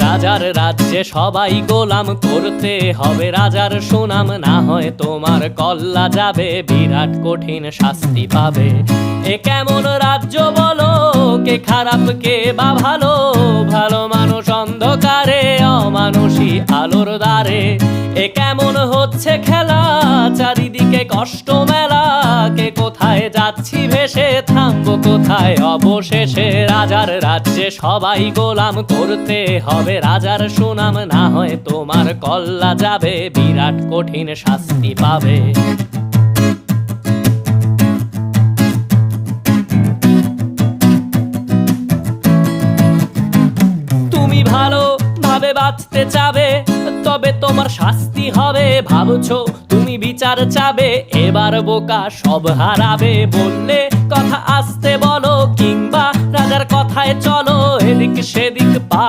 রাজার রাজ্যে সবাই গোলাম, করতে হবে রাজার সুনাম, না হয় তোমার কল্লা যাবে, বিরাট কঠিন শাস্তি পাবে। এ কেমন রাজ্য বলো, কে খারাপ কে বা ভালো, ভালো মানুষ অন্ধকারে, অমানুষী আলোর দ্বারে। এ কেমন হচ্ছে খেলা, চারিদিকে কষ্ট মেলা, কে কোথায় যাচ্ছি ভেসে, থামবো কোথায় অবশেষে। রাজার রাজ্যে সবাই গোলাম, করতে হবে রাজার সুনাম, না হয় তোমার কল্লা যাবে, বিরাট কঠিন শাস্তি পাবে। তুমি ভালো ভাবে বাঁচতে চাবে, তবে তোমার শাস্তি হবে। ভাবছো তুমি বিচার চাবে, এবার বোকা সব হারাবে। বললে কথা আস্তে বলো, কিংবা রাজার কথায় চলো, এদিক সেদিক পা